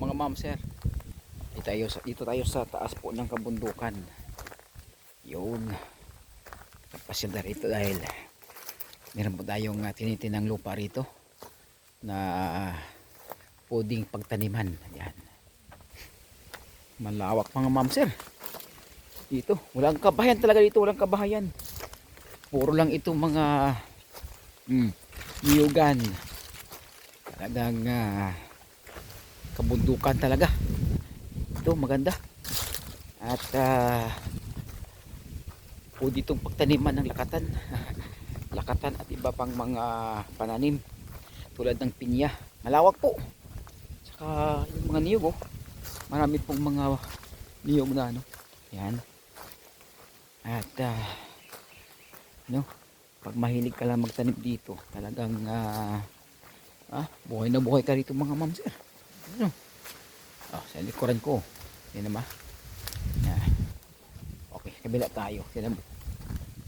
mga ma'am sir, dito tayo sa taas po ng kabundukan. Yun, nagpasyal na rito dahil meron po tayong tinitinang lupa rito na pwedeng pagtaniman. Yan, malawak mga ma'am sir. Dito walang kabahayan talaga, dito walang kabahayan, puro lang itong mga niyugan. Talagang kabundukan talaga ito, maganda. At pwede itong pagtaniman ng lakatan lakatan at iba pang mga pananim tulad ng pinya. Malawak po, saka yung mga niyog, oh, marami pong mga niyog na ano. Yan. At no, pag mahilig ka lang magtanim dito, talagang buhay na buhay ka rito mga ma'am sir. Ano? Sa likuran ko, yan naman. Okay, kabila tayo. Yan,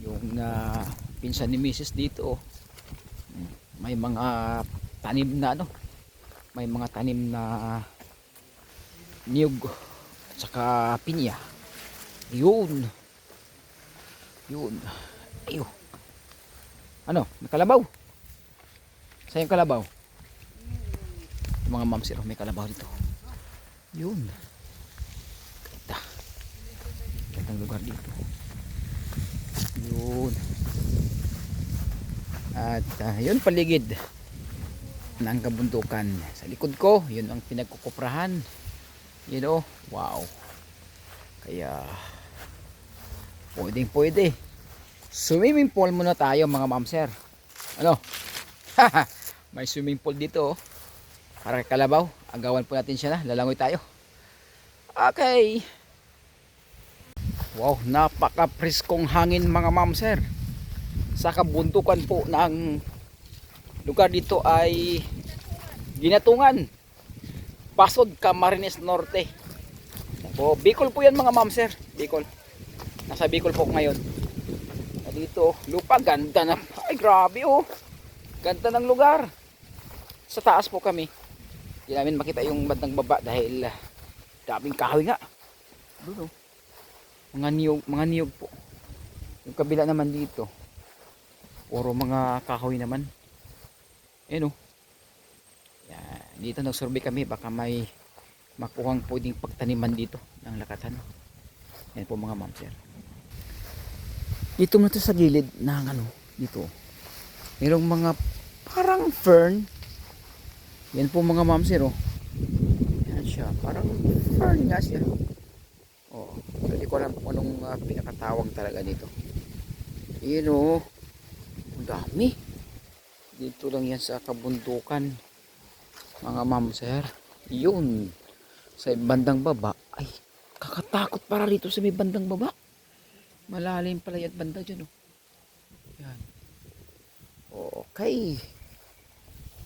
yung pinsan ni Mrs. dito, may mga tanim na ano, may mga tanim na niyog at saka pinya. Yun. Ayo. Ano? May kalabaw. Saan yung kalabaw? Mga ma'am sir, may kalabaw dito. Yun. Kita. Gandang lugar dito. Yun. At yun paligid ng kabundukan. Sa likod ko, yun ang pinagkukuprahan. You know, wow. Kaya pwede. Swimming pool muna tayo mga ma'am sir. Ano? May swimming pool dito, oh. Para kay kalabaw, agawan po natin siya na, lalangoy tayo. Okay. Wow, napaka-preskong hangin mga ma'am sir. Sa kabundukan po ng lugar dito ay Ginatungan, Pasod, Camarines Norte. O, Bicol po yan mga ma'am sir, Bicol. Nasa Bicol po ngayon. Dito, lupa, ganda na. Ay grabe, oh. Ganda ng lugar. Sa taas po kami. Hindi namin makita yung bandang baba dahil daming kahoy nga. Doon, oh. Mga niyog po. Yung kabila naman dito, puro mga kahoy naman. Ayan, oh. Yan. Dito nagsurvey kami, baka may makuhang pwedeng pagtaniman dito ng lakatan. Yan po mga ma'am sir. Dito na to sa gilid ng ano, dito. Merong mga parang fern. Yan po mga ma'am sir, oh. Yan siya, parang fern nga siya. Oh, hindi ko alam kung anong pinakatawag talaga dito. Yan, oh. Ang dami. Dito lang yan sa kabundukan mga ma'am sir. Yun. Sa bandang baba, ay kakatakot para rito sa may bandang baba. Malalim pala yan banda dyan, oh. Yan. Okay.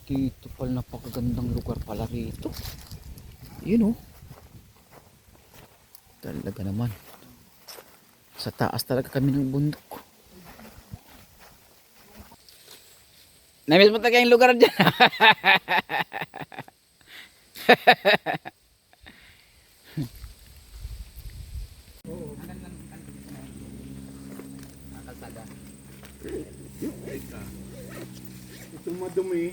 Dito pala, napakagandang lugar pala rito. Yun, oh. Talaga naman. Sa taas talaga kami ng bundok. Namiss mo talaga yung lugar dyan. Ito madumi,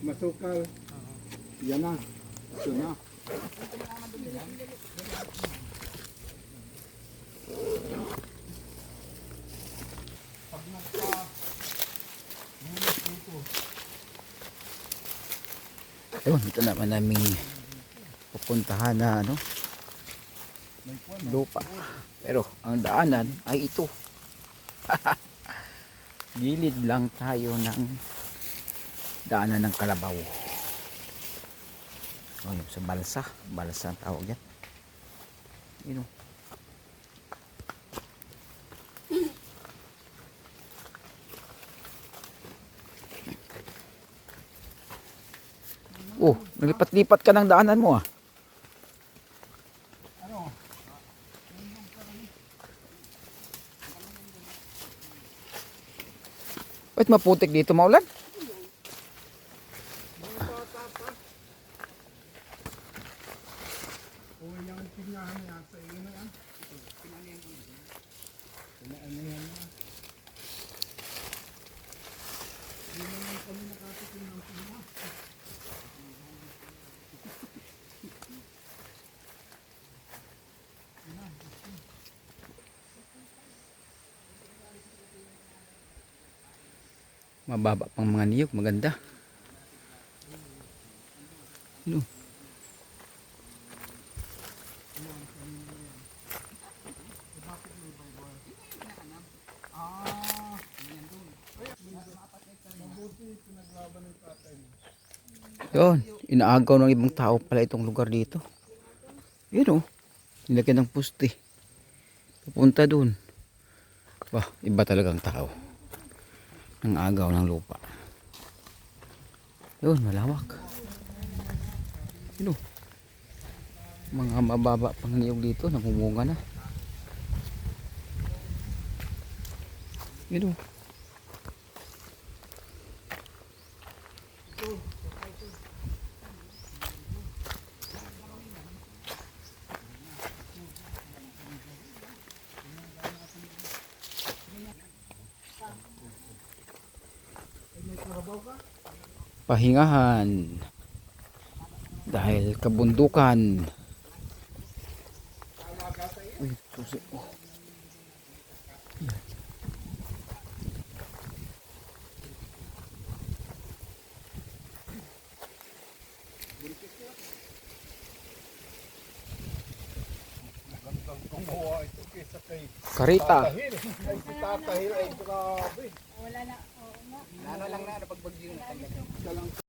masukal. Yan na, ito na. Ayun, ito naman namin pupuntahan na ano, lupa. Pero ang daanan ay ito. Gilid lang tayo ng daanan ng kalabaw. Oh, yung sa balsa ang tawag yan. Yun, oh. Oh, naglipat-lipat ka ng daanan mo, ah. Ba't maputik dito, maulan? Tinyahan na yan sa iyo na yan. Tinaan na yan. Hindi naman kami nakatikin ng pina. Mababa pang mga niyog, maganda. Ano? Yun, inaagaw ng ibang tao pala itong lugar dito. Yun o, nilagyan ng puste. Pupunta dun. Wah, iba talagang tao. Ng agaw ng lupa. Yun, malawak. Yun o. Mga mababa pang niyog dito, namumunga na. Yun o. Pahingahan dahil kabundukan. Uy, susi. Kumuha ito kaysa kay Karita. Tahil. Ay, si Tatahil ay grabe. Wala na, oo nga. Nana lang na, pagbagyo na talaga.